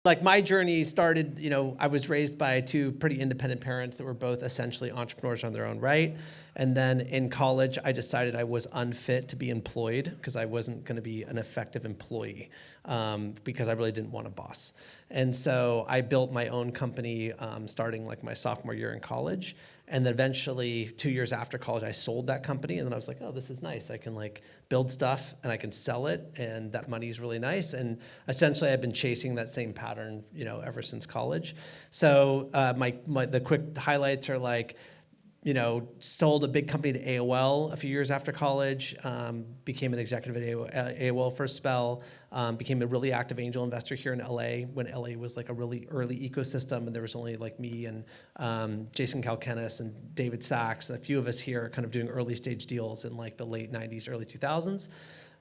Like my journey started, I was raised by two pretty independent parents that were both essentially entrepreneurs on their own right. And then in college, I decided I was unfit to be employed because I wasn't going to be an effective employee because I really didn't want a boss. And so I built my own company starting like my sophomore year in college. And then eventually 2 years after college, I sold that company. And then I was like, oh, this is nice. I can like build stuff and I can sell it. And that money is really nice. And essentially I've been chasing that same pattern, ever since college. So the quick highlights are like, sold a big company to AOL a few years after college, became an executive at AOL for a spell, became a really active angel investor here in LA when LA was like a really early ecosystem and there was only like me and Jason Calacanis and David Sachs, and a few of us here kind of doing early stage deals in like the late 90s, early 2000s.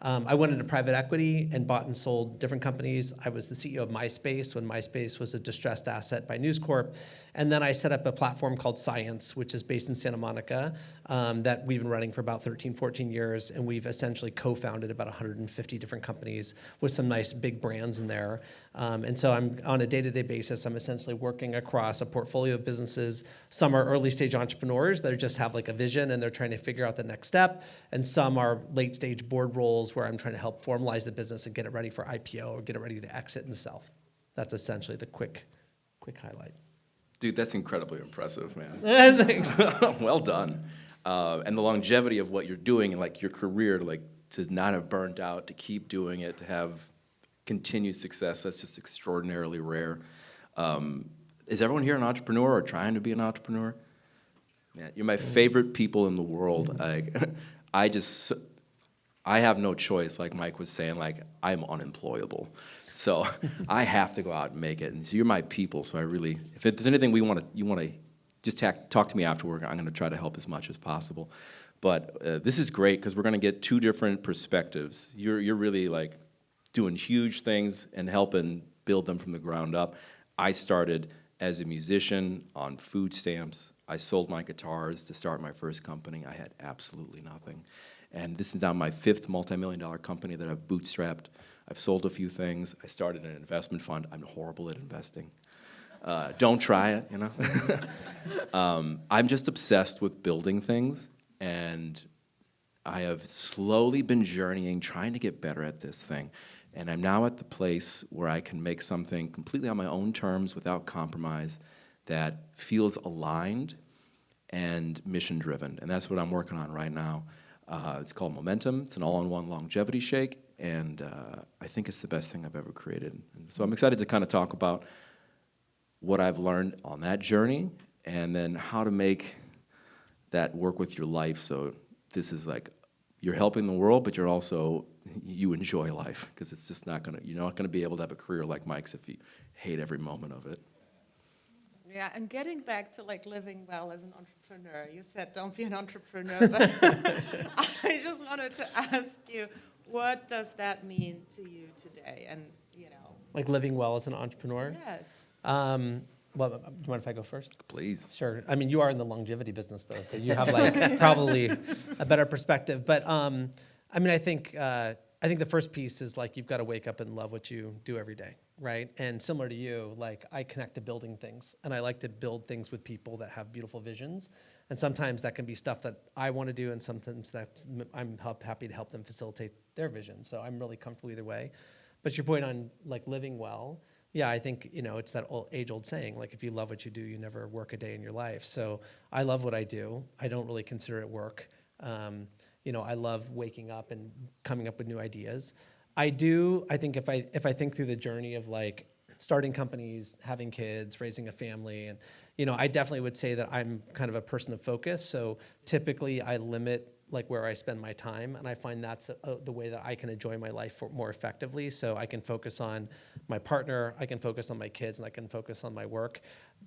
I went into private equity and bought and sold different companies. I was the CEO of MySpace when MySpace was a distressed asset by News Corp. And then I set up a platform called Science, which is based in Santa Monica, that we've been running for about 13, 14 years. And we've essentially co-founded about 150 different companies with some nice big brands in there. And so I'm on a day-to-day basis, I'm essentially working across a portfolio of businesses. Some are early stage entrepreneurs that just have like a vision and they're trying to figure out the next step. And some are late stage board roles where I'm trying to help formalize the business and get it ready for IPO or get it ready to exit and sell. That's essentially the quick highlight. Dude, that's incredibly impressive, man. Thanks. Well done. And the longevity of what you're doing and like your career, like to not have burnt out, to keep doing it, to have continued success, that's just extraordinarily rare. Is everyone here an entrepreneur or trying to be an entrepreneur? Man, you're my favorite people in the world. Like, I have no choice, like Mike was saying, like I'm unemployable. So I have to go out and make it. And so you're my people, so I really, if there's anything you want to just talk to me afterward, I'm going to try to help as much as possible. But this is great because we're going to get two different perspectives. You're really like doing huge things and helping build them from the ground up. I started as a musician on food stamps. I sold my guitars to start my first company. I had absolutely nothing. And this is now my fifth multi-million-dollar company that I've bootstrapped. I've sold a few things. I started an investment fund. I'm horrible at investing. Don't try it, I'm just obsessed with building things, and I have slowly been journeying, trying to get better at this thing. And I'm now at the place where I can make something completely on my own terms without compromise that feels aligned and mission-driven. And that's what I'm working on right now. It's called Momentum. It's an all-in-one longevity shake, and I think it's the best thing I've ever created. And so I'm excited to kind of talk about what I've learned on that journey and then how to make that work with your life. So this is like, you're helping the world, but you enjoy life, because it's just you're not gonna be able to have a career like Mike's if you hate every moment of it. Yeah, and getting back to like living well as an entrepreneur, you said don't be an entrepreneur, but I just wanted to ask you, what does that mean to you today? And Like living well as an entrepreneur? Yes. Well, do you mind if I go first? Please. Sure. I mean, you are in the longevity business, though, so you have like probably a better perspective. But I mean, I think the first piece is like you've got to wake up and love what you do every day, right? And similar to you, like I connect to building things, and I like to build things with people that have beautiful visions. And sometimes that can be stuff that I want to do, and sometimes I'm happy to help them facilitate their vision. So I'm really comfortable either way. But your point on like living well. Yeah, I think, it's that age-old saying, like, if you love what you do, you never work a day in your life. So I love what I do. I don't really consider it work. I love waking up and coming up with new ideas. I think if I think through the journey of, like, starting companies, having kids, raising a family, and, I definitely would say that I'm kind of a person of focus. So typically I limit like where I spend my time, and I find that's the way that I can enjoy my life more effectively. So I can focus on my partner, I can focus on my kids, and I can focus on my work.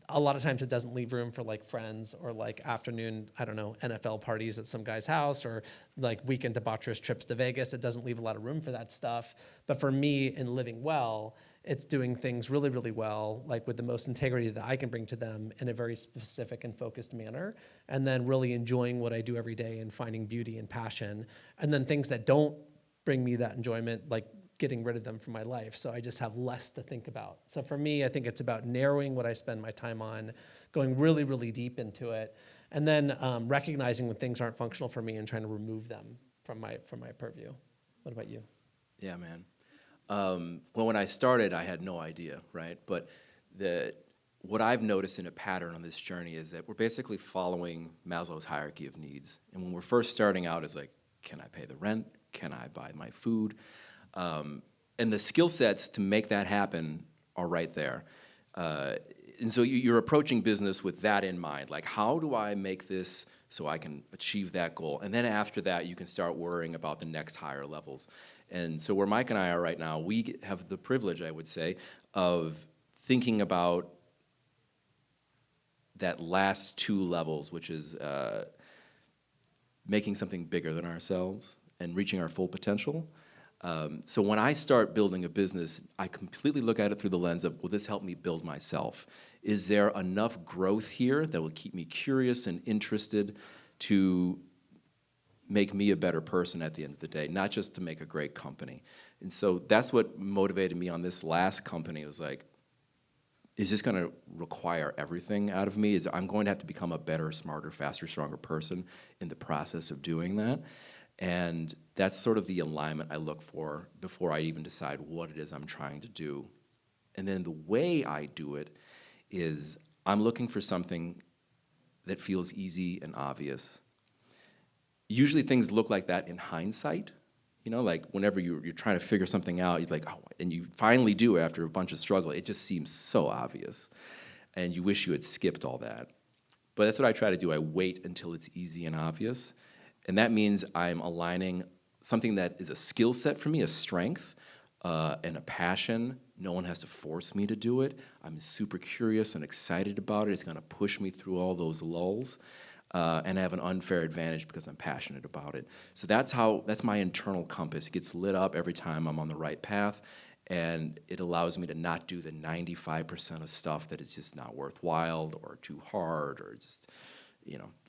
A lot of times it doesn't leave room for like friends or like afternoon, I don't know, NFL parties at some guy's house or like weekend debaucherous trips to Vegas. It doesn't leave a lot of room for that stuff. But for me, in living well, it's doing things really, really well, like with the most integrity that I can bring to them in a very specific and focused manner, and then really enjoying what I do every day and finding beauty and passion. And then things that don't bring me that enjoyment, like getting rid of them from my life. So I just have less to think about. So for me, I think it's about narrowing what I spend my time on, going really, really deep into it, and then recognizing when things aren't functional for me and trying to remove them from my purview. What about you? Yeah, man. Well, when I started, I had no idea, right? But what I've noticed in a pattern on this journey is that we're basically following Maslow's hierarchy of needs. And when we're first starting out, it's like, can I pay the rent? Can I buy my food? And the skill sets to make that happen are right there. And so you're approaching business with that in mind. Like, how do I make this so I can achieve that goal? And then after that, you can start worrying about the next higher levels. And so where Mike and I are right now, we have the privilege, I would say, of thinking about that last two levels, which is making something bigger than ourselves and reaching our full potential. So when I start building a business, I completely look at it through the lens of, will this help me build myself? Is there enough growth here that will keep me curious and interested to make me a better person at the end of the day, not just to make a great company? And so that's what motivated me on this last company. It was like, is this going to require everything out of me? I'm going to have to become a better, smarter, faster, stronger person in the process of doing that. And that's sort of the alignment I look for before I even decide what it is I'm trying to do. And then the way I do it is I'm looking for something that feels easy and obvious. Usually things look like that in hindsight. You know, like whenever you're trying to figure something out, you're like, oh, and you finally do after a bunch of struggle, it just seems so obvious. And you wish you had skipped all that. But that's what I try to do. I wait until it's easy and obvious. And that means I'm aligning something that is a skill set for me, a strength, and a passion. No one has to force me to do it. I'm super curious and excited about it. It's going to push me through all those lulls. And I have an unfair advantage because I'm passionate about it. So that's my internal compass. It gets lit up every time I'm on the right path, and it allows me to not do the 95% of stuff that is just not worthwhile or too hard or just,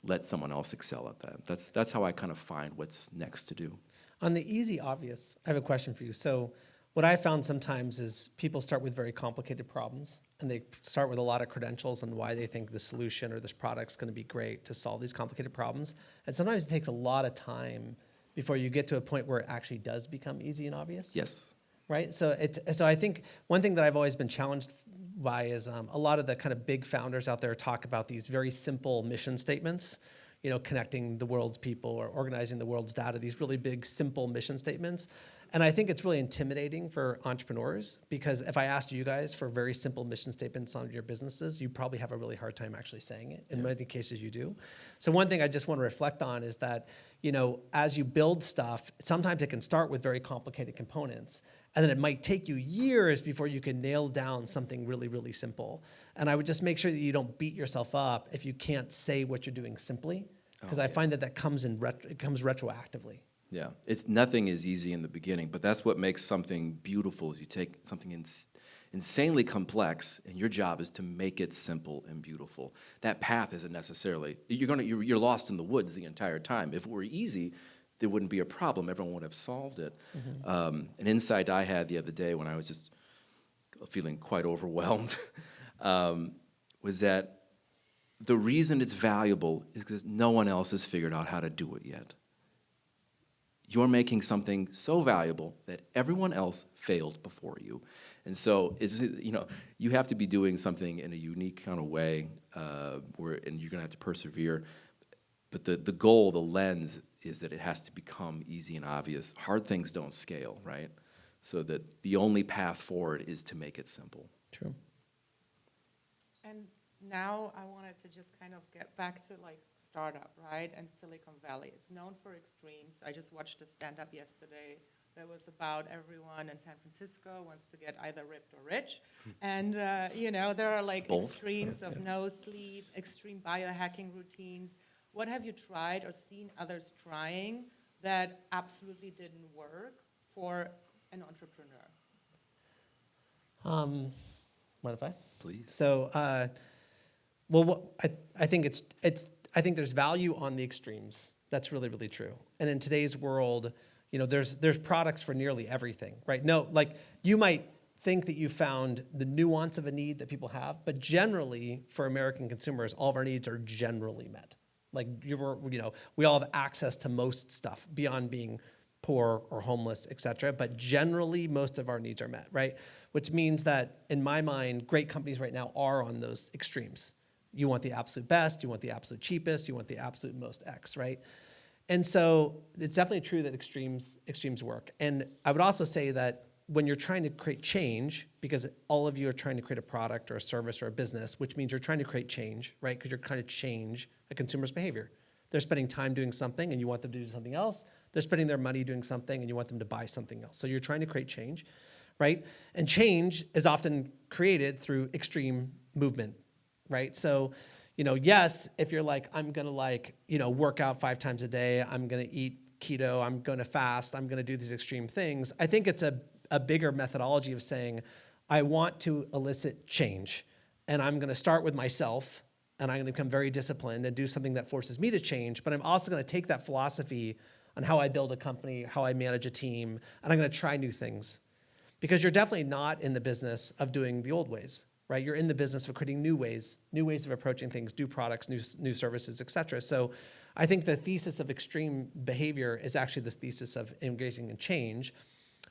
let someone else excel at that. That's how I kind of find what's next to do. On the easy, obvious, I have a question for you. So what I found sometimes is people start with very complicated problems, and they start with a lot of credentials on why they think the solution or this product's going to be great to solve these complicated problems. And sometimes it takes a lot of time before you get to a point where it actually does become easy and obvious. Yes. Right? So I think one thing that I've always been challenged by is a lot of the kind of big founders out there talk about these very simple mission statements, connecting the world's people or organizing the world's data, these really big, simple mission statements. And I think it's really intimidating for entrepreneurs because if I asked you guys for very simple mission statements on your businesses, you probably have a really hard time actually saying it. In many cases, you do. So one thing I just want to reflect on is that, as you build stuff, sometimes it can start with very complicated components. And then it might take you years before you can nail down something really, really simple. And I would just make sure that you don't beat yourself up if you can't say what you're doing simply, because I find that comes it comes retroactively. Yeah, nothing is easy in the beginning, but that's what makes something beautiful. Is you take something insanely complex, and your job is to make it simple and beautiful. That path isn't necessarily you're lost in the woods the entire time. If it were easy, there wouldn't be a problem. Everyone would have solved it. Mm-hmm. An insight I had the other day when I was just feeling quite overwhelmed was that the reason it's valuable is because no one else has figured out how to do it yet. You're making something so valuable that everyone else failed before you. And so you have to be doing something in a unique kind of way and you're going to have to persevere. But the goal, the lens, is that it has to become easy and obvious. Hard things don't scale, right? So that the only path forward is to make it simple. True. And now I wanted to just kind of get back to startup, right? And Silicon Valley. It's known for extremes. I just watched a stand-up yesterday that was about everyone in San Francisco wants to get either ripped or rich. And, there are Both. extremes of no sleep, extreme biohacking routines. What have you tried or seen others trying that absolutely didn't work for an entrepreneur? Mind if I? Please. So, I think there's value on the extremes. That's really, really true. And in today's world, there's products for nearly everything, right? No, like you might think that you found the nuance of a need that people have, but generally for American consumers, all of our needs are generally met. Like we all have access to most stuff beyond being poor or homeless, et cetera. But generally, most of our needs are met, right? Which means that in my mind, great companies right now are on those extremes. You want the absolute best, you want the absolute cheapest, you want the absolute most X, right? And so it's definitely true that extremes work. And I would also say that when you're trying to create change, because all of you are trying to create a product or a service or a business, which means you're trying to create change, right? Because you're trying to change a consumer's behavior. They're spending time doing something and you want them to do something else. They're spending their money doing something and you want them to buy something else. So you're trying to create change, right? And change is often created through extreme movement, right? So, yes, if you're like, I'm gonna work out 5 times a day, I'm gonna eat keto, I'm gonna fast, I'm gonna do these extreme things, I think it's a bigger methodology of saying, I want to elicit change. And I'm gonna start with myself, and I'm gonna become very disciplined and do something that forces me to change, but I'm also gonna take that philosophy on how I build a company, how I manage a team, and I'm gonna try new things. Because you're definitely not in the business of doing the old ways, right? You're in the business of creating new ways of approaching things, new products, new services, et cetera. So I think the thesis of extreme behavior is actually this thesis of engaging in change.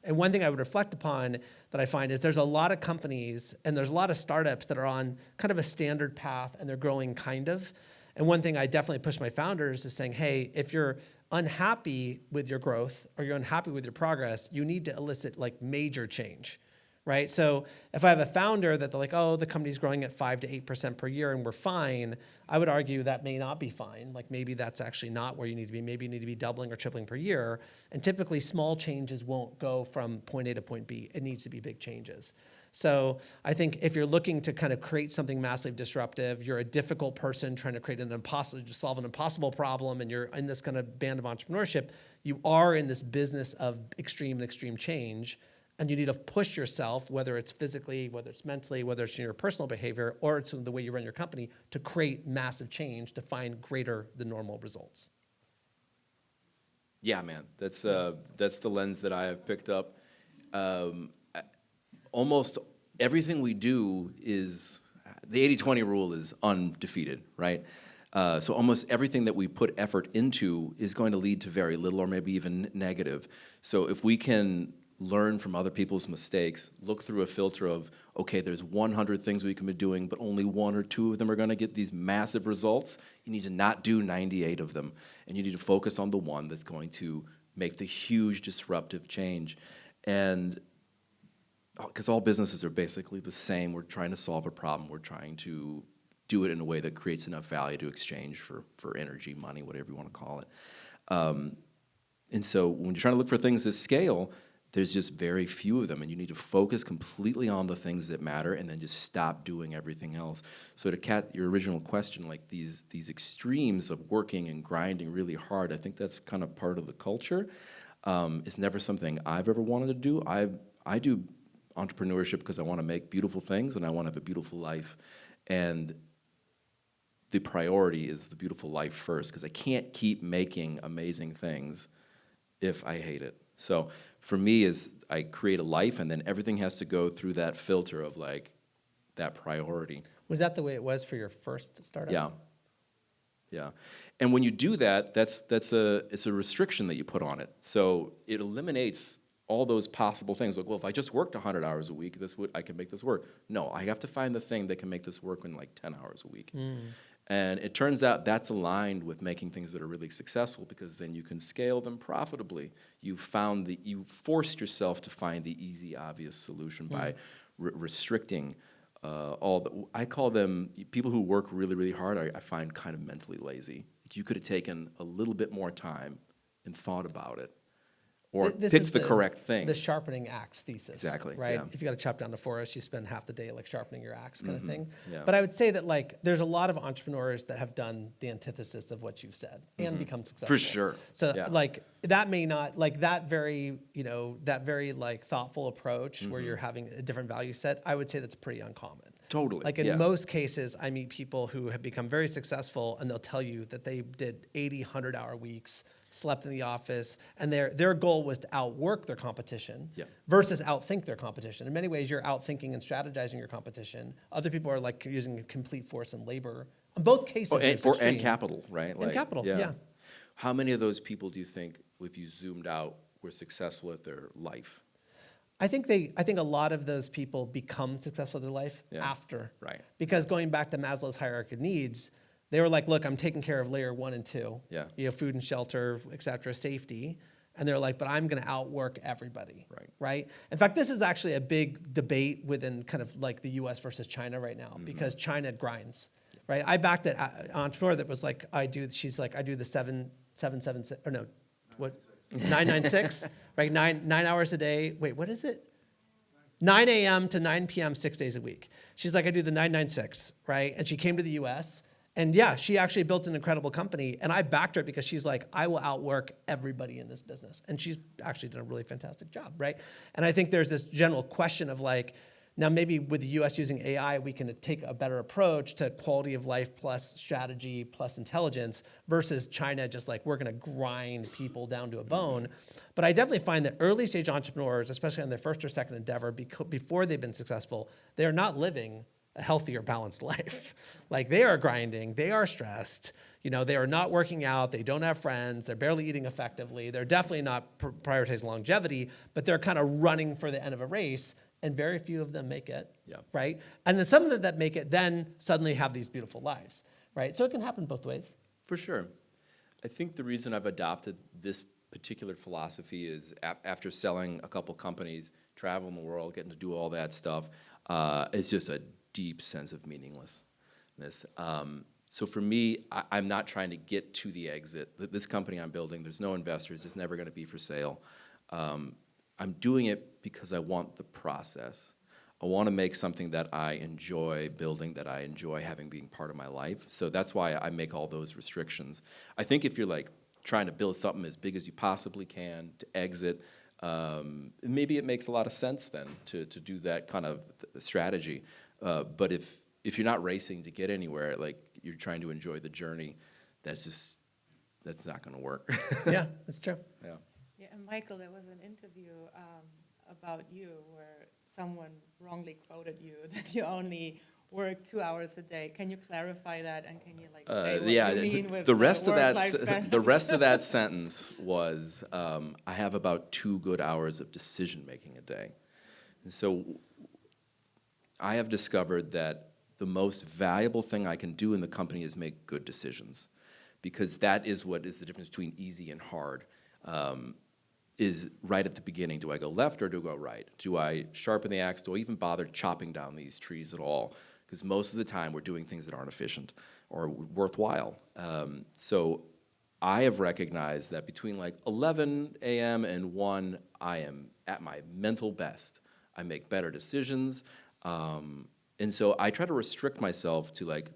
And one thing I would reflect upon that I find is there's a lot of companies and there's a lot of startups that are on kind of a standard path and they're growing kind of. And one thing I definitely push my founders is saying, hey, if you're unhappy with your growth or you're unhappy with your progress, you need to elicit like major change, right? So if I have a founder that they're like, oh, the company's growing at 5 to 8% per year and we're fine, I would argue that may not be fine. Like maybe that's actually not where you need to be. Maybe you need to be doubling or tripling per year. And typically small changes won't go from point A to point B. It needs to be big changes. So I think if you're looking to kind of create something massively disruptive, you're a difficult person trying to solve an impossible problem, and you're in this kind of band of entrepreneurship, you are in this business of extreme change, and you need to push yourself, whether it's physically, whether it's mentally, whether it's in your personal behavior, or it's the way you run your company, to create massive change to find greater than normal results. Yeah, man, that's the lens that I have picked up. Almost everything we do is, the 80-20 rule is undefeated, right? So almost everything that we put effort into is going to lead to very little or maybe even negative. So if we can learn from other people's mistakes, look through a filter of, okay, there's 100 things we can be doing, but only 1 or 2 of them are gonna get these massive results, you need to not do 98 of them. And you need to focus on the one that's going to make the huge disruptive change. And because all businesses are basically the same. We're trying to solve a problem. We're trying to do it in a way that creates enough value to exchange for energy, money, whatever you want to call it. And so when you're trying to look for things that scale, there's just very few of them, and you need to focus completely on the things that matter and then just stop doing everything else. So to Kat, your original question, like these extremes of working and grinding really hard, I think that's kind of part of the culture. It's never something I've ever wanted to do. I do entrepreneurship because I want to make beautiful things and I want to have a beautiful life. And the priority is the beautiful life first, because I can't keep making amazing things if I hate it. So for me, is I create a life and then everything has to go through that filter of like that priority. Was that the way it was for your first startup? Yeah. Yeah. And when you do that, it's a restriction that you put on it. So it eliminates all those possible things. Like, well, if I just worked 100 hours a week, I can make this work. No, I have to find the thing that can make this work in like 10 hours a week. And it turns out that's aligned with making things that are really successful, because then you can scale them profitably. You forced yourself to find the easy, obvious solution by restricting I call them people who work really, really hard. I find kind of mentally lazy. You could have taken a little bit more time and thought about it, or picked the correct thing. The sharpening axe thesis. Exactly, Right? yeah. If you got to chop down the forest, you spend half the day like sharpening your axe kind of thing. Yeah. But I would say that like there's a lot of entrepreneurs that have done the antithesis of what you've said and become successful. For sure. So Yeah. like that may not, like that very like thoughtful approach where you're having a different value set, I would say that's pretty uncommon. Totally. Like in yeah. most cases, I meet people who have become very successful and they'll tell you that they did 80, 100-hour weeks, slept in the office, and their goal was to outwork their competition Yeah. versus outthink their competition. In many ways, you're outthinking and strategizing your competition. Other people are like using complete force and labor. In both cases, Oh, and, it's extreme. and capital, right? And capital, yeah. How many of those people do you think, if you zoomed out, were successful at their life? I think a lot of those people become successful in their life Yeah. after. Right. Because going back to Maslow's hierarchy of needs, they were like, look, I'm taking care of layer 1 and 2. Yeah. You know, food and shelter, et cetera, safety. And they're like, but I'm going to outwork everybody. Right. Right. In fact, this is actually a big debate within kind of like the US versus China right now, because China grinds. Right. I backed an entrepreneur that was like, I do the 777, or no, what? 996, right? 9 hours a day. Wait, what is it? 9 a.m. to 9 p.m. 6 days a week. She's like, I do the 996, right? And she came to the U.S. And yeah, she actually built an incredible company. And I backed her because she's like, I will outwork everybody in this business. And she's actually done a really fantastic job, right? And I think there's this general question of like, now maybe with the US using AI, we can take a better approach to quality of life plus strategy plus intelligence versus China just like, we're gonna grind people down to a bone. But I definitely find that early stage entrepreneurs, especially on their first or second endeavor, before they've been successful, they're not living a healthy or balanced life. Like they are grinding, they are stressed, you know, they are not working out, they don't have friends, they're barely eating effectively, they're definitely not prioritizing longevity, but they're kind of running for the end of a race. And very few of them make it, Yeah. right? And then some of them that make it then suddenly have these beautiful lives, right? So it can happen both ways. For sure. I think the reason I've adopted this particular philosophy is after selling a couple companies, traveling the world, getting to do all that stuff, it's just a deep sense of meaninglessness. So for me, I'm not trying to get to the exit. This company I'm building, there's no investors, it's never going to be for sale. I'm doing it because I want the process. I want to make something that I enjoy building, that I enjoy having being part of my life. So that's why I make all those restrictions. I think if you're like trying to build something as big as you possibly can to exit, maybe it makes a lot of sense then to do that kind of strategy. But if you're not racing to get anywhere, like you're trying to enjoy the journey, that's not going to work. Yeah, that's true. Yeah. Yeah, and Michael, there was an interview about you where someone wrongly quoted you that you only work 2 hours a day. Can you clarify that, and can you like say what Yeah, you mean with the rest of work-life that balance? the rest of that sentence was I have about 2 good hours of decision making a day. And so I have discovered that the most valuable thing I can do in the company is make good decisions, because that is what is the difference between easy and hard. Is right at the beginning, do I go left or do I go right? Do I sharpen the axe? Do I even bother chopping down these trees at all? Because most of the time we're doing things that aren't efficient or worthwhile. So I have recognized that between like 11 a.m. and 1, I am at my mental best. I make better decisions. And so I try to restrict myself to like,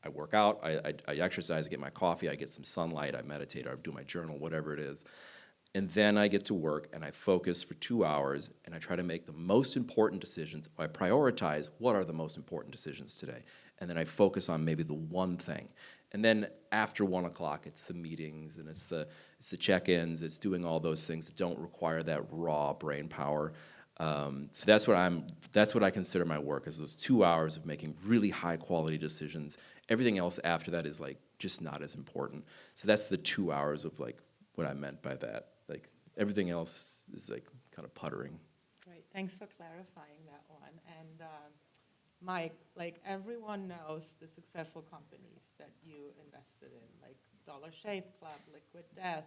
I work out, I exercise, I get my coffee, I get some sunlight, I meditate, I do my journal, whatever it is. And then I get to work and I focus for 2 hours and I try to make the most important decisions. I prioritize what are the most important decisions today. And then I focus on maybe the one thing. And then after 1 o'clock, it's the meetings and it's the check-ins, it's doing all those things that don't require that raw brain power. So that's what I consider my work, is those 2 hours of making really high quality decisions. Everything else after that is like just not as important. So that's the 2 hours of like what I meant by that. Like everything else is like kind of puttering. Great, thanks for clarifying that one. And Mike, like everyone knows the successful companies that you invested in, like Dollar Shave Club, Liquid Death.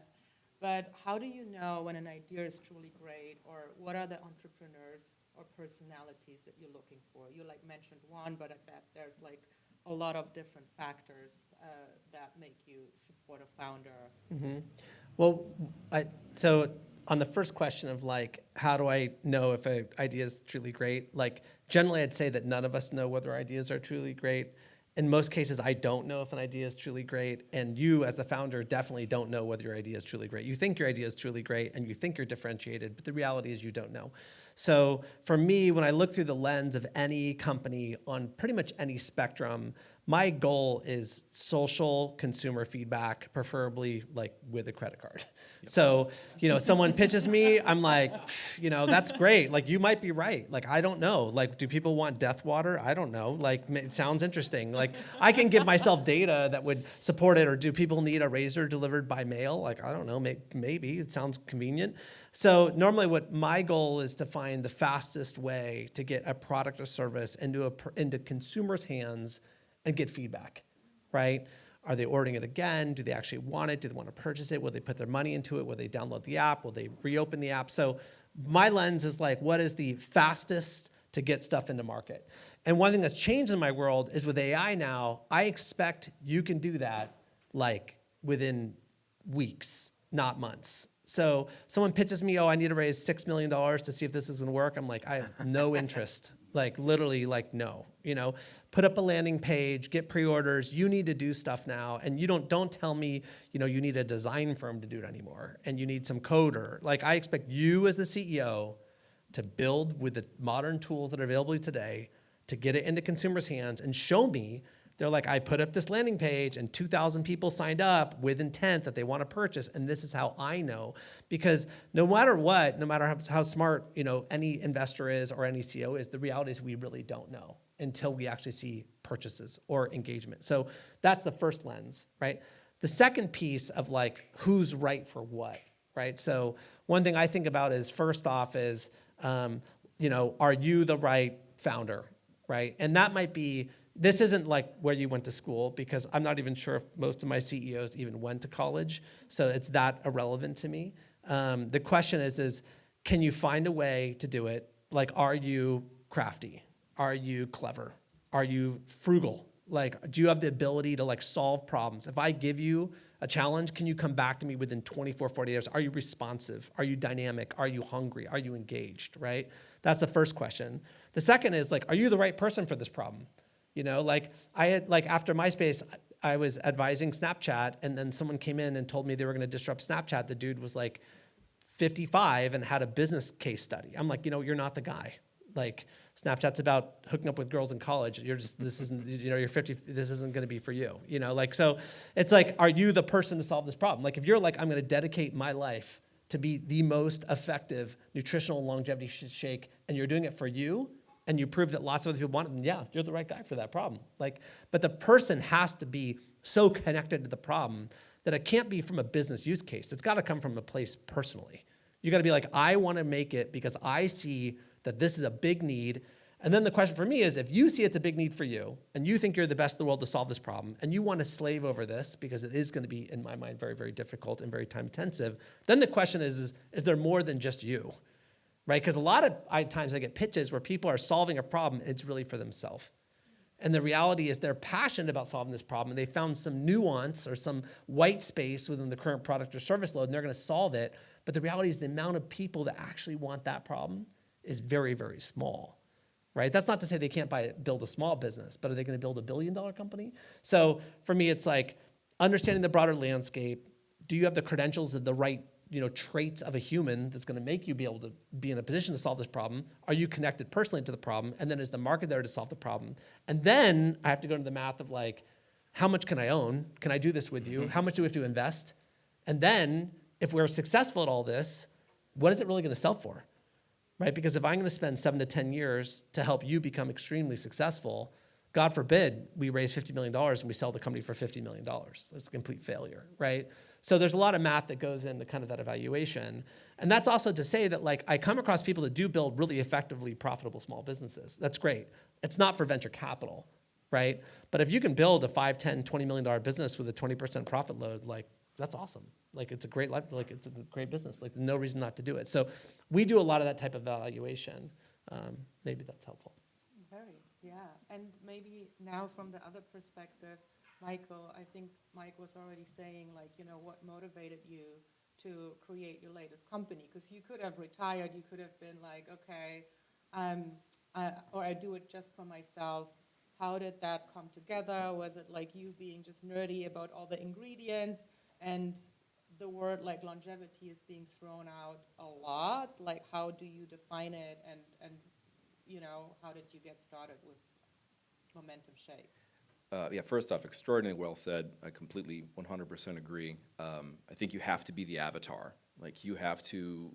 But how do you know when an idea is truly great, or what are the entrepreneurs or personalities that you're looking for? You like mentioned one, but I bet there's like a lot of different factors that make you support a founder. Mm-hmm. Well, so on the first question of like, how do I know if an idea is truly great? Like, generally, I'd say that none of us know whether ideas are truly great. In most cases, I don't know if an idea is truly great, and you, as the founder, definitely don't know whether your idea is truly great. You think your idea is truly great, and you think you're differentiated, but the reality is you don't know. So for me, when I look through the lens of any company on pretty much any spectrum, my goal is social consumer feedback, preferably like with a credit card. So, someone pitches me, I'm like, that's great. Like, you might be right. Like, I don't know. Like, do people want death water? I don't know. Like, it sounds interesting. Like, I can give myself data that would support it. Or do people need a razor delivered by mail? Like, I don't know. Maybe it sounds convenient. So normally what my goal is to find the fastest way to get a product or service into consumers' hands and get feedback, right? Are they ordering it again? Do they actually want it? Do they want to purchase it? Will they put their money into it? Will they download the app? Will they reopen the app? So my lens is like, what is the fastest to get stuff into market? And one thing that's changed in my world is with AI now, I expect you can do that like within weeks, not months. So someone pitches me, I need to raise $6 million to see if this is gonna work. I'm like, I have no interest. Like literally, like no. Put up a landing page, get pre-orders. You need to do stuff now, and you don't tell me, you need a design firm to do it anymore, and you need some coder. Like I expect you as the CEO to build with the modern tools that are available today to get it into consumers' hands and show me. They're like, I put up this landing page and 2,000 people signed up with intent that they want to purchase, and this is how I know. Because no matter what, no matter how smart any investor is or any CEO is, the reality is we really don't know until we actually see purchases or engagement. So that's the first lens, right? The second piece of like who's right for what, right? So one thing I think about is first off is, are you the right founder, right? And that might be. This isn't like where you went to school because I'm not even sure if most of my CEOs even went to college. So it's that irrelevant to me. The question is can you find a way to do it? Like, are you crafty? Are you clever? Are you frugal? Like, do you have the ability to like solve problems? If I give you a challenge, can you come back to me within 24, 48 hours? Are you responsive? Are you dynamic? Are you hungry? Are you engaged, right? That's the first question. The second is like, are you the right person for this problem? Like I had after MySpace, I was advising Snapchat, and then someone came in and told me they were going to disrupt Snapchat. The dude was like 55 and had a business case study. I'm like, you're not the guy. Like Snapchat's about hooking up with girls in college. This isn't, you're 50. This isn't going to be for you. So it's like, are you the person to solve this problem? Like if you're like, I'm going to dedicate my life to be the most effective nutritional longevity shake, and you're doing it for you. And you prove that lots of other people want it, then yeah, you're the right guy for that problem. But the person has to be so connected to the problem that it can't be from a business use case. It's got to come from a place personally. You got to be like, I want to make it because I see that this is a big need. And then the question for me is, if you see it's a big need for you, and you think you're the best in the world to solve this problem, and you want to slave over this because it is going to be, in my mind, very, very difficult and very time intensive, then the question is there more than just you? Right? Because a lot of times I get pitches where people are solving a problem, and it's really for themselves. And the reality is they're passionate about solving this problem, and they found some nuance or some white space within the current product or service load, and they're going to solve it. But the reality is the amount of people that actually want that problem is very, very small. Right? That's not to say they can't build a small business, but are they going to build $1 billion company? So for me, it's like understanding the broader landscape. Do you have the credentials of the right traits of a human that's going to make you be able to be in a position to solve this problem? Are you connected personally to the problem? And then is the market there to solve the problem? And then I have to go into the math of like, how much can I own? Can I do this with you? How much do we have to invest? And then if we're successful at all this, what is it really going to sell for? Right? Because if I'm going to spend 7 to 10 years to help you become extremely successful, God forbid we raise $50 million and we sell the company for $50 million. That's a complete failure, right? So there's a lot of math that goes into kind of that evaluation. And that's also to say that like I come across people that do build really effectively profitable small businesses. That's great. It's not for venture capital, right? But if you can build a $5, $10, $20 million business with a 20% profit load, like that's awesome. Like it's a great life, like it's a great business. Like no reason not to do it. So we do a lot of that type of evaluation. Maybe that's helpful. Very, yeah. And maybe now from the other perspective, Michael, I think Mike was already saying like, what motivated you to create your latest company? Because you could have retired, you could have been like, okay, or I do it just for myself. How did that come together? Was it like you being just nerdy about all the ingredients? And the word like longevity is being thrown out a lot. Like, how do you define it? And how did you get started with Momentum Shake? Yeah, first off, extraordinarily well said. I completely 100% agree. I think you have to be the avatar. Like you have to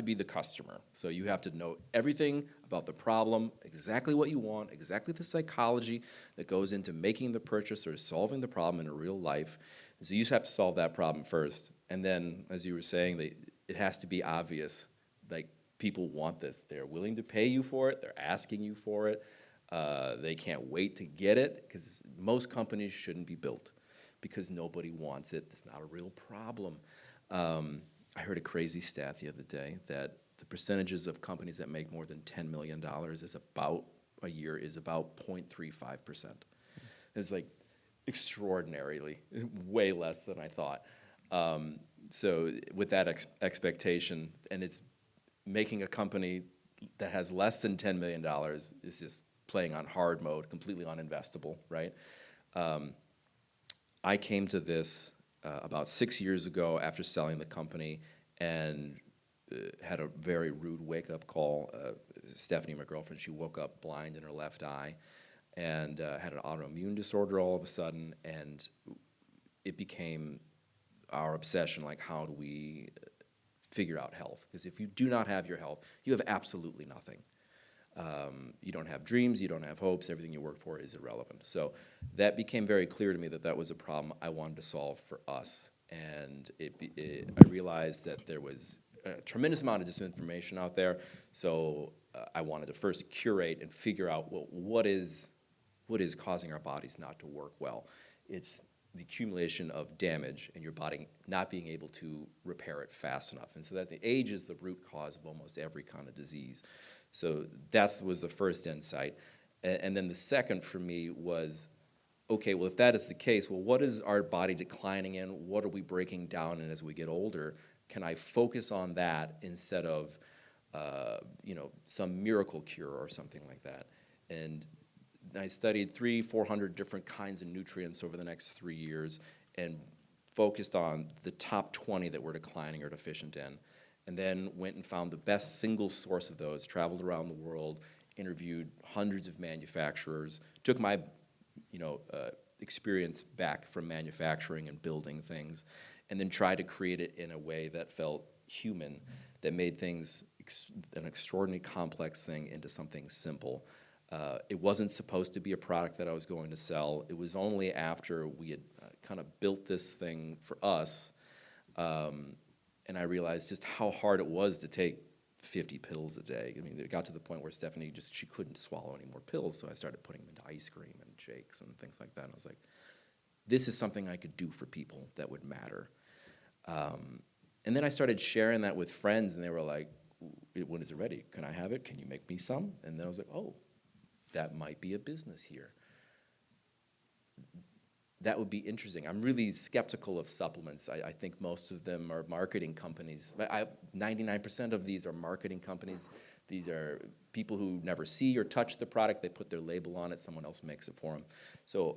be the customer. So you have to know everything about the problem, exactly what you want, exactly the psychology that goes into making the purchase or solving the problem in a real life. So you just have to solve that problem first. And then, as you were saying, it has to be obvious. Like people want this. They're willing to pay you for it. They're asking you for it. They can't wait to get it because most companies shouldn't be built because nobody wants it. It's not a real problem. I heard a crazy stat the other day that the percentages of companies that make more than $10 million a year is about 0.35%. It's like extraordinarily, way less than I thought. So with that expectation, and it's making a company that has less than $10 million is just playing on hard mode, completely uninvestable, right? I came to this about 6 years ago after selling the company and had a very rude wake-up call. Stephanie, my girlfriend, she woke up blind in her left eye and had an autoimmune disorder all of a sudden, and it became our obsession, like how do we figure out health? Because if you do not have your health, you have absolutely nothing. You don't have dreams, you don't have hopes, everything you work for is irrelevant. So that became very clear to me that that was a problem I wanted to solve for us. And I realized that there was a tremendous amount of disinformation out there, so I wanted to first curate and figure out, well, what is causing our bodies not to work well? It's the accumulation of damage and your body not being able to repair it fast enough. And so that the age is the root cause of almost every kind of disease. So that was the first insight. And then the second for me was, okay, well, if that is the case, well, what is our body declining in? What are we breaking down in as we get older? Can I focus on that instead of, some miracle cure or something like that? And I studied 300-400 different kinds of nutrients over the next 3 years and focused on the top 20 that were declining or deficient in. And then went and found the best single source of those, traveled around the world, interviewed hundreds of manufacturers, took my experience back from manufacturing and building things, and then tried to create it in a way that felt human, that made things, an extraordinarily complex thing into something simple. It wasn't supposed to be a product that I was going to sell. It was only after we had kind of built this thing for us, and I realized just how hard it was to take 50 pills a day. I mean, it got to the point where Stephanie she couldn't swallow any more pills, so I started putting them into ice cream and shakes and things like that. And I was like, this is something I could do for people that would matter. And then I started sharing that with friends, and they were like, when is it ready? Can I have it? Can you make me some? And then I was like, oh, that might be a business here. That would be interesting. I'm really skeptical of supplements. I think most of them are marketing companies. 99% of these are marketing companies. These are people who never see or touch the product. They put their label on it. Someone else makes it for them. So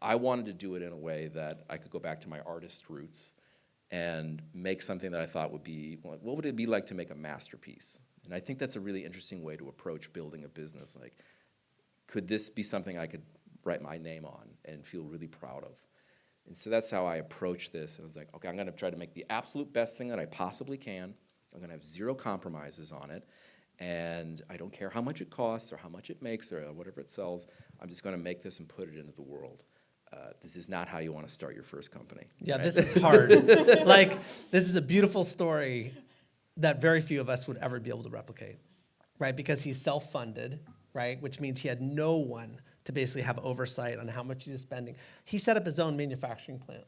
I wanted to do it in a way that I could go back to my artist roots and make something that I thought would be, what would it be like to make a masterpiece? And I think that's a really interesting way to approach building a business. Like, could this be something I could write my name on and feel really proud of? And so that's how I approached this. I was like, okay, I'm going to try to make the absolute best thing that I possibly can. I'm going to have zero compromises on it. And I don't care how much it costs or how much it makes or whatever it sells. I'm just going to make this and put it into the world. This is not how you want to start your first company. Yeah, right? this is hard. This is a beautiful story that very few of us would ever be able to replicate, right? Because he's self-funded, right? Which means he had no one to basically have oversight on how much he's spending. He set up his own manufacturing plant.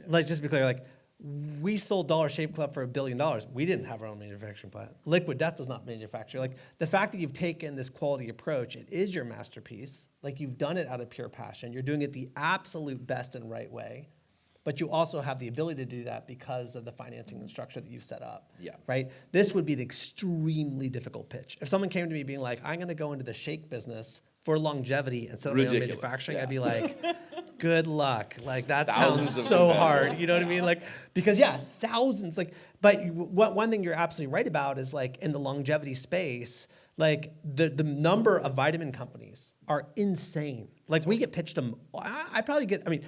Yeah. Just to be clear, we sold Dollar Shave Club for $1 billion. We didn't have our own manufacturing plant. Liquid Death does not manufacture. The fact that you've taken this quality approach, it is your masterpiece. You've done it out of pure passion. You're doing it the absolute best and right way. But you also have the ability to do that because of the financing and structure that you've set up. Yeah. Right? This would be an extremely difficult pitch. If someone came to me being like, I'm going to go into the shake business for longevity and set up my own manufacturing, yeah. I'd be like, good luck. Like that Thousands sounds of so competitors. hard. You know what I mean? Like, because yeah, thousands. Like, but one thing you're absolutely right about is like in the longevity space, like the number of vitamin companies are insane. Like we get pitched them. I probably get. I mean,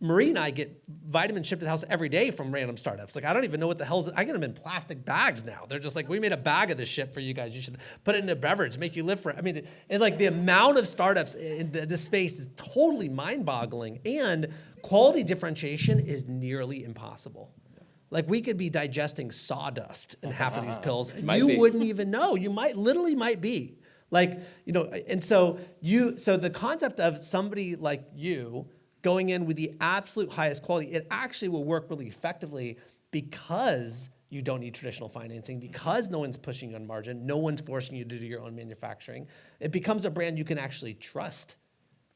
Marie and I get vitamins shipped to the house every day from random startups. Like I don't even know what the hell's. I get them in plastic bags now. They're just like, we made a bag of this shit for you guys. You should put it in a beverage, make you live for it. I mean, and like the amount of startups in this space is totally mind-boggling, and quality differentiation is nearly impossible. Like we could be digesting sawdust in half of these pills, and Might you be. wouldn't even know. You might be. Like, and so the concept of somebody like you going in with the absolute highest quality, it actually will work really effectively because you don't need traditional financing, because no one's pushing you on margin, no one's forcing you to do your own manufacturing. It becomes a brand you can actually trust.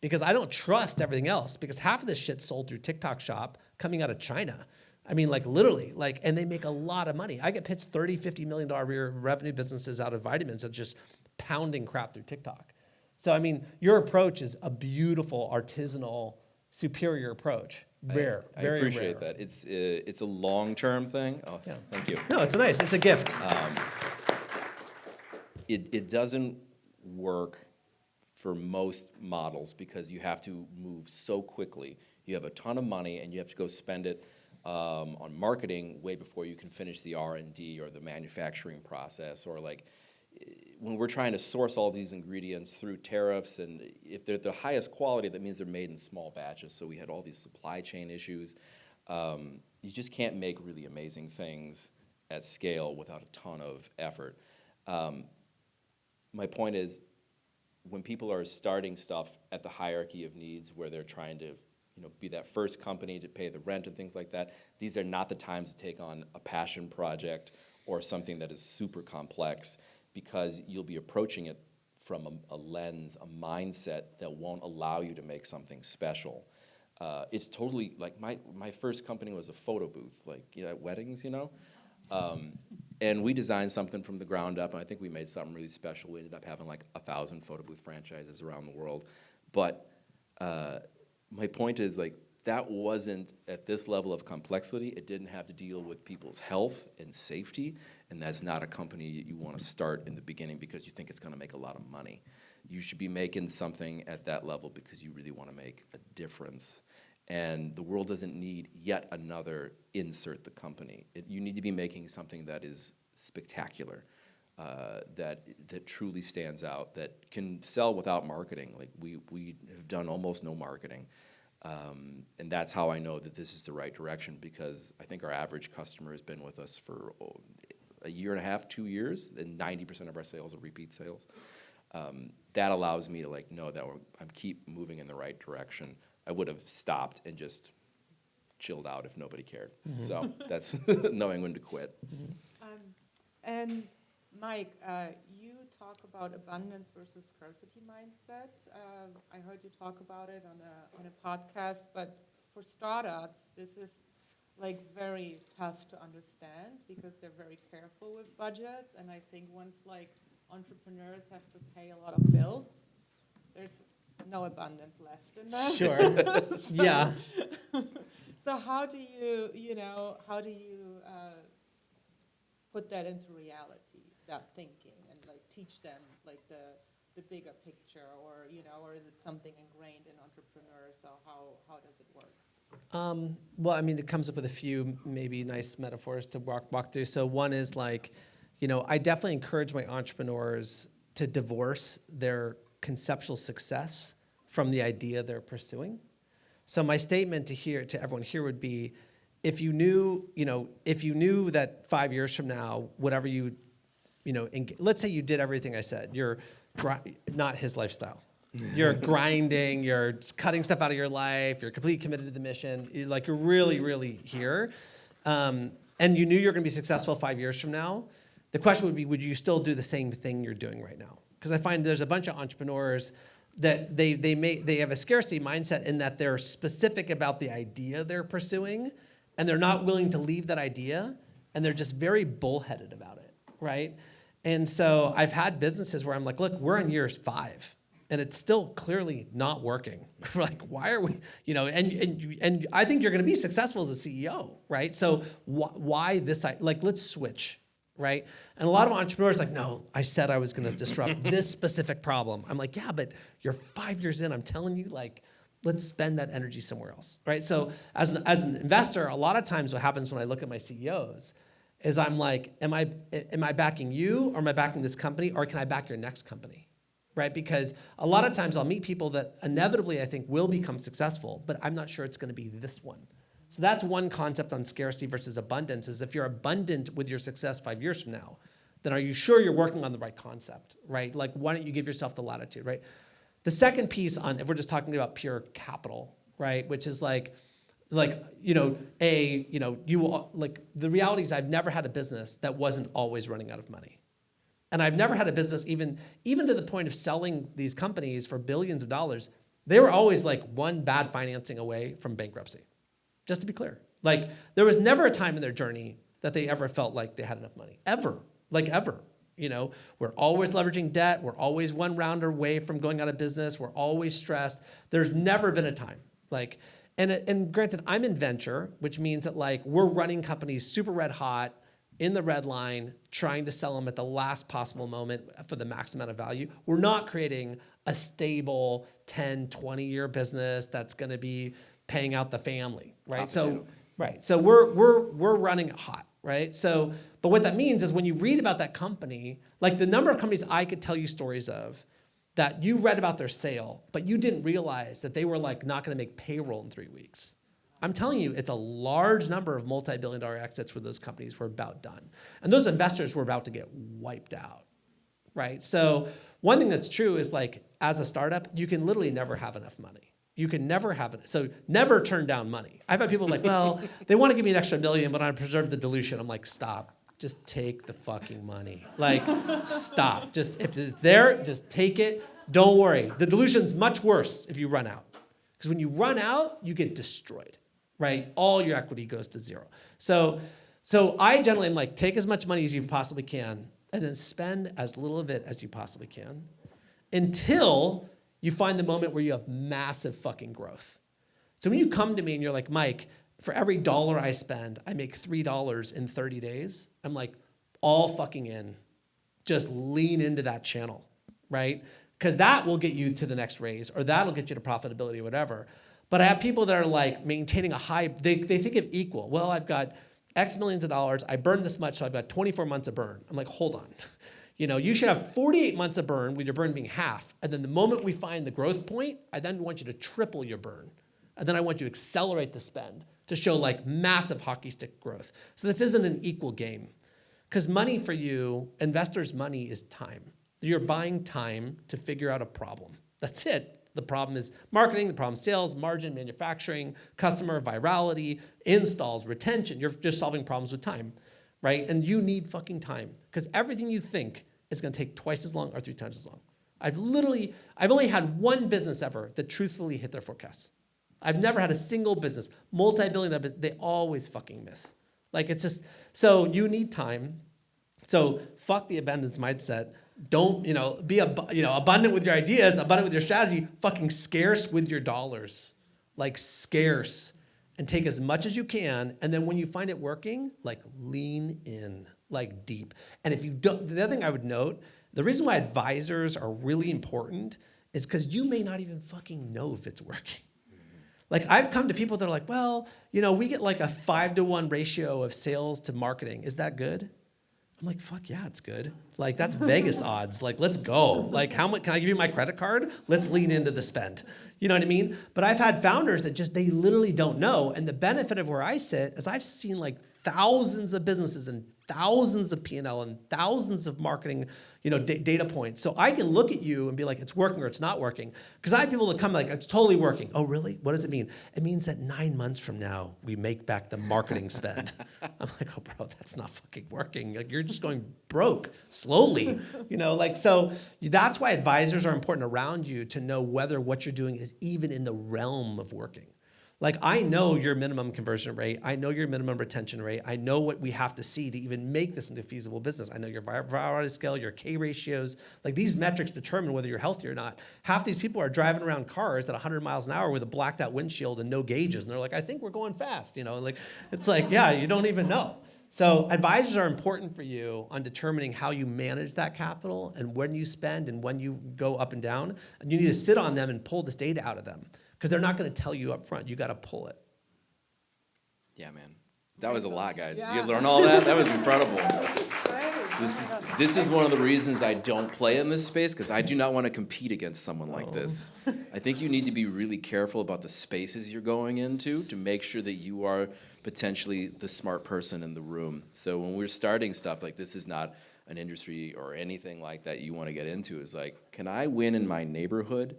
Because I don't trust everything else, because half of this shit's sold through TikTok Shop coming out of China. I mean, like literally, like, and they make a lot of money. I get pitched $30-50 million a year revenue businesses out of vitamins that just pounding crap through TikTok. So, I mean, your approach is a beautiful, artisanal, superior approach. Rare, I very appreciate rare. that. It's a long-term thing. Oh, Yeah. thank you. No, it's nice. It's a gift. It doesn't work for most models because you have to move so quickly. You have a ton of money and you have to go spend it on marketing way before you can finish the R&D or the manufacturing process, or like when we're trying to source all these ingredients through tariffs, and if they're the highest quality, that means they're made in small batches. So we had all these supply chain issues. You just can't make really amazing things at scale without a ton of effort. My point is, when people are starting stuff at the hierarchy of needs where they're trying to be that first company to pay the rent and things like that, these are not the times to take on a passion project or something that is super complex, because you'll be approaching it from a lens, a mindset that won't allow you to make something special. It's totally, like my first company was a photo booth, like at weddings, and we designed something from the ground up, and I think we made something really special. We ended up having like 1,000 photo booth franchises around the world. But my point is, like, that wasn't at this level of complexity. It didn't have to deal with people's health and safety, and that's not a company you want to start in the beginning because you think it's going to make a lot of money. You should be making something at that level because you really want to make a difference. And the world doesn't need yet another insert the company. You need to be making something that is spectacular, that truly stands out, that can sell without marketing. Like we have done almost no marketing. And that's how I know that this is the right direction, because I think our average customer has been with us for a year and a half, 2 years, and 90% of our sales are repeat sales. That allows me to know that I'm keep moving in the right direction. I would have stopped and just chilled out if nobody cared. Mm-hmm. So that's knowing when to quit. Mm-hmm. And Mike, you talk about abundance versus scarcity mindset. I heard you talk about it on a podcast, but for startups, this is very tough to understand because they're very careful with budgets. And I think once entrepreneurs have to pay a lot of bills, there's no abundance left in them. Sure. Yeah. So how do you put that into reality, that thinking, and teach them the bigger picture, or is it something ingrained in entrepreneurs? So how does it work? Well, I mean, it comes up with a few maybe nice metaphors to walk through. So one is I definitely encourage my entrepreneurs to divorce their conceptual success from the idea they're pursuing. So my statement to everyone here would be, if you knew that 5 years from now, whatever let's say you did everything I said, you're not his lifestyle. You're grinding, you're cutting stuff out of your life, you're completely committed to the mission, you're really, really here, and you knew you're going to be successful 5 years from now, the question would be, would you still do the same thing you're doing right now? Because I find there's a bunch of entrepreneurs that they have a scarcity mindset in that they're specific about the idea they're pursuing, and they're not willing to leave that idea, and they're just very bullheaded about it, right? And so I've had businesses where I'm like, look, we're in years 5, and it's still clearly not working. We're like, why are we, and I think you're going to be successful as a CEO, right? So why this, like, let's switch, right? And a lot of entrepreneurs are like, no, I said I was going to disrupt this specific problem. I'm like, yeah, but you're 5 years in. I'm telling you, like, let's spend that energy somewhere else, right? So as an investor, a lot of times what happens when I look at my CEOs is I'm like, am I backing you, or am I backing this company, or can I back your next company? Right? Because a lot of times I'll meet people that inevitably I think will become successful, but I'm not sure it's going to be this one. So that's one concept on scarcity versus abundance, is if you're abundant with your success 5 years from now, then are you sure you're working on the right concept, right? Like, why don't you give yourself the latitude, right? The second piece on, if we're just talking about pure capital, right, which is like the reality is I've never had a business that wasn't always running out of money. And I've never had a business, even to the point of selling these companies for billions of dollars, they were always like one bad financing away from bankruptcy. Just to be clear. Like, there was never a time in their journey that they ever felt like they had enough money. Ever. Like, ever. We're always leveraging debt. We're always one round away from going out of business. We're always stressed. There's never been a time. Like, and granted, I'm in venture, which means that, like, we're running companies super red hot, in the red line, trying to sell them at the last possible moment for the max amount of value. We're not creating a stable 10, 20-year business that's going to be paying out the family, right? So we're running it hot, right? So, but what that means is when you read about that company, like the number of companies I could tell you stories of that you read about their sale, but you didn't realize that they were like not going to make payroll in 3 weeks. I'm telling you, it's a large number of multi-billion-dollar exits where those companies were about done. And those investors were about to get wiped out, right? So one thing that's true is, like, as a startup, you can literally never have enough money. You can never have it. So never turn down money. I've had people like, well, they want to give me an extra $1 million, but I preserve the dilution. I'm like, stop. Just take the fucking money. Like, stop. Just, if it's there, just take it. Don't worry. The dilution's much worse if you run out. Because when you run out, you get destroyed. Right? All your equity goes to zero. So I generally am like, take as much money as you possibly can, and then spend as little of it as you possibly can until you find the moment where you have massive fucking growth. So when you come to me and you're like, Mike, for every $1 I spend, I make $3 in 30 days. I'm like, all fucking in. Just lean into that channel, right? Because that will get you to the next raise, or that'll get you to profitability or whatever. But I have people that are like maintaining a high, they think of equal. Well, I've got X millions of dollars. I burn this much, so I've got 24 months of burn. I'm like, hold on. You should have 48 months of burn with your burn being half. And then the moment we find the growth point, I then want you to triple your burn. And then I want you to accelerate the spend to show like massive hockey stick growth. So this isn't an equal game. Because money for you, investors' money is time. You're buying time to figure out a problem. That's it. The problem is marketing, the problem is sales, margin, manufacturing, customer, virality, installs, retention. You're just solving problems with time, right? And you need fucking time, because everything you think is going to take twice as long or 3 times as long. I've only had one business ever that truthfully hit their forecasts. I've never had a single business, multi-billion, they always fucking miss. Like, it's just, so you need time. So fuck the abundance mindset. Don't, be abundant with your ideas, abundant with your strategy, fucking scarce with your dollars. Like, scarce. And take as much as you can. And then when you find it working, like, lean in, like, deep. And if you don't, the other thing I would note, the reason why advisors are really important is because you may not even fucking know if it's working. Like, I've come to people that are like, well, we get like a 5-to-1 ratio of sales to marketing. Is that good? I'm like, fuck yeah, it's good. Like, that's Vegas odds. Like, let's go. Like, how much, can I give you my credit card? Let's lean into the spend. You know what I mean? But I've had founders that just, they literally don't know. And the benefit of where I sit is I've seen like thousands of businesses and thousands of P&L and thousands of marketing, data points. So I can look at you and be like, it's working or it's not working. Because I have people that come like, it's totally working. Oh, really? What does it mean? It means that 9 months from now, we make back the marketing spend. I'm like, oh, bro, that's not fucking working. Like, you're just going broke slowly. So that's why advisors are important around you to know whether what you're doing is even in the realm of working. Like, I know your minimum conversion rate. I know your minimum retention rate. I know what we have to see to even make this into a feasible business. I know your virality scale, your K ratios. Like, these metrics determine whether you're healthy or not. Half these people are driving around cars at 100 miles an hour with a blacked out windshield and no gauges. And they're like, I think we're going fast, you know? Like, it's like, yeah, you don't even know. So advisors are important for you on determining how you manage that capital and when you spend and when you go up and down. And you need to sit on them and pull this data out of them, because they're not going to tell you up front. You got to pull it. Yeah, man. That was a lot, guys. Did Yeah. you learn all that? That was incredible. Great. This is one of the reasons I don't play in this space, because I do not want to compete against someone like this. I think you need to be really careful about the spaces you're going into to make sure that you are potentially the smart person in the room. So when we're starting stuff, like, this is not an industry or anything like that you want to get into. Is like, can I win in my neighborhood?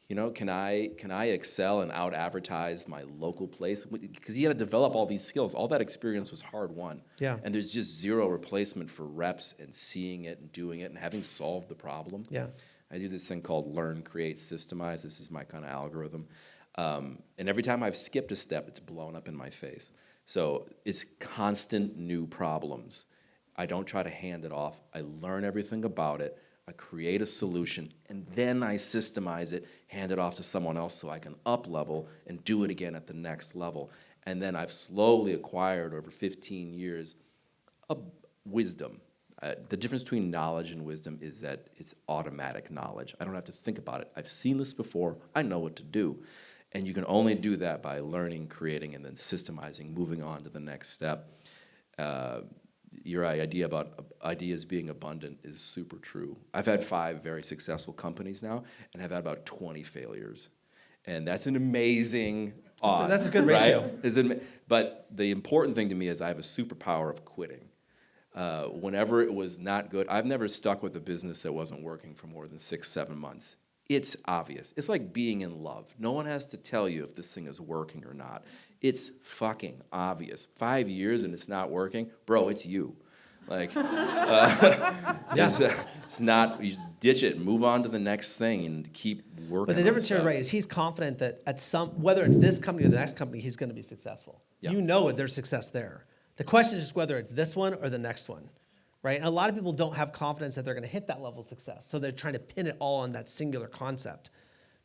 You know, can I excel and out-advertise my local place? Because you got to develop all these skills. All that experience was hard won. Yeah. And there's just zero replacement for reps and seeing it and doing it and having solved the problem. Yeah. I do this thing called learn, create, systemize. This is my kind of algorithm. And every time I've skipped a step, it's blown up in my face. So it's constant new problems. I don't try to hand it off. I learn everything about it. I create a solution, and then I systemize it, hand it off to someone else so I can up-level and do it again at the next level. And then I've slowly acquired over 15 years a wisdom. The difference between knowledge and wisdom is that it's automatic knowledge. I don't have to think about it. I've seen this before. I know what to do. And you can only do that by learning, creating, and then systemizing, moving on to the next step. Your idea about ideas being abundant is super true. I've had 5 very successful companies now, and I've had about 20 failures. And that's an amazing odds. That's a good ratio. Right? But the important thing to me is I have a superpower of quitting. Whenever it was not good, I've never stuck with a business that wasn't working for more than 6-7 months. It's obvious. It's like being in love. No one has to tell you if this thing is working or not. It's fucking obvious. 5 years and it's not working, bro, it's you. Like, it's not, you just ditch it, move on to the next thing and keep working. But the on difference here, stuff. right, is he's confident that whether it's this company or the next company, he's going to be successful. Yeah. You know there's success there. The question is just whether it's this one or the next one, right? And a lot of people don't have confidence that they're going to hit that level of success, so they're trying to pin it all on that singular concept.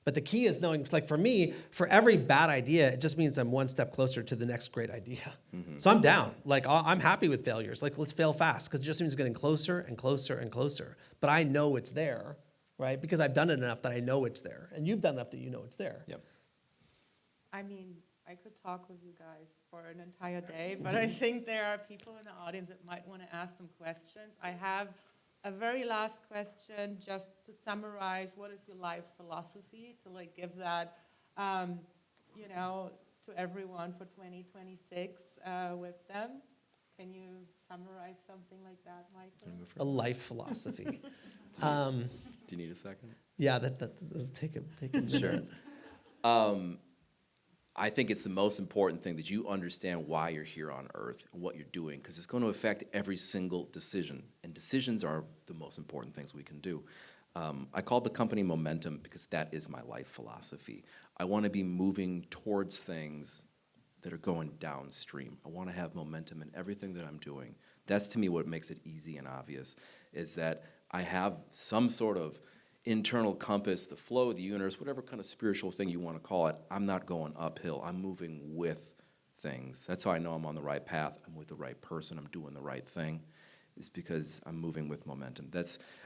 But the key is knowing, like for me, for every bad idea, it just means I'm one step closer to the next great idea. Mm-hmm. So I'm down. Like, I'm happy with failures. Like, let's fail fast, because it just means getting closer and closer and closer. But I know it's there, right? Because I've done it enough that I know it's there. And you've done enough that you know it's there. Yep. I mean, I could talk with you guys for an entire day, but I think there are people in the audience that might want to ask some questions. I have a very last question, just to summarize, what is your life philosophy, to like give that, to everyone for 2026 with them? Can you summarize something like that, Michael? A life philosophy. Do you need a second? Yeah, let's take a minute. Sure. I think it's the most important thing that you understand why you're here on Earth and what you're doing, because it's going to affect every single decision. And decisions are the most important things we can do. I called the company Momentum because that is my life philosophy. I want to be moving towards things that are going downstream. I want to have momentum in everything that I'm doing. That's, to me, what makes it easy and obvious, is that I have some sort of internal compass, the flow of the universe, whatever kind of spiritual thing you want to call it. I'm not going uphill. I'm moving with things. That's how I know I'm on the right path. I'm with the right person. I'm doing the right thing. It's because I'm moving with momentum.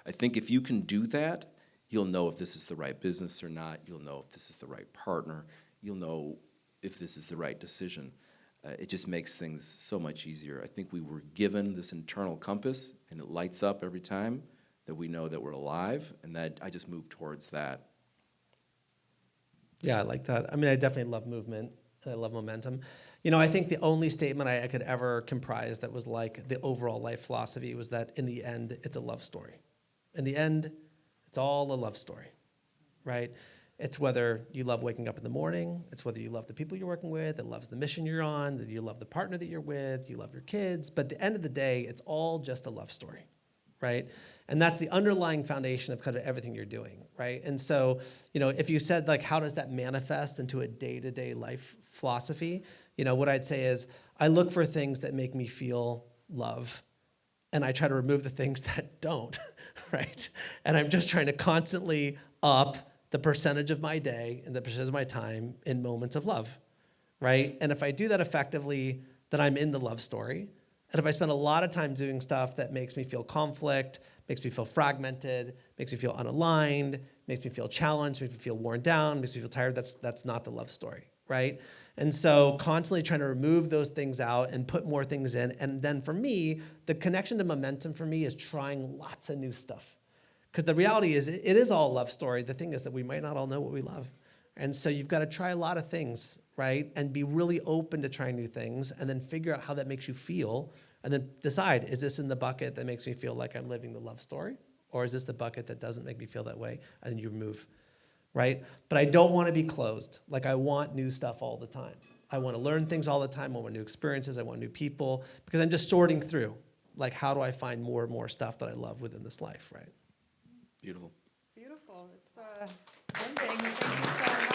I think if you can do that, you'll know if this is the right business or not. You'll know if this is the right partner. You'll know if this is the right decision. It just makes things so much easier. I think we were given this internal compass, and it lights up every time that we know that we're alive, and that I just move towards that. Yeah, I like that. I mean, I definitely love movement, and I love momentum. I think the only statement I could ever comprise that was like the overall life philosophy was that in the end, it's a love story. In the end, it's all a love story, right? It's whether you love waking up in the morning, it's whether you love the people you're working with, it loves the mission you're on, that you love the partner that you're with, you love your kids, but at the end of the day, it's all just a love story, right? And that's the underlying foundation of kind of everything you're doing, right? And so, if you said, like, how does that manifest into a day-to-day life philosophy, what I'd say is I look for things that make me feel love, and I try to remove the things that don't, right? And I'm just trying to constantly up the percentage of my day and the percentage of my time in moments of love, right? And if I do that effectively, then I'm in the love story. And if I spend a lot of time doing stuff that makes me feel conflict, makes me feel fragmented, makes me feel unaligned, makes me feel challenged, makes me feel worn down, makes me feel tired, that's not the love story, right? And so constantly trying to remove those things out and put more things in. And then for me, the connection to momentum for me is trying lots of new stuff. Because the reality is, it is all a love story. The thing is that we might not all know what we love. And so you've got to try a lot of things, right? And be really open to trying new things and then figure out how that makes you feel and then decide, is this in the bucket that makes me feel like I'm living the love story? Or is this the bucket that doesn't make me feel that way? And then you move, right? But I don't want to be closed. Like, I want new stuff all the time. I want to learn things all the time. I want new experiences. I want new people, because I'm just sorting through, like, how do I find more and more stuff that I love within this life, right? Beautiful. Beautiful. It's ending. Thank you so much.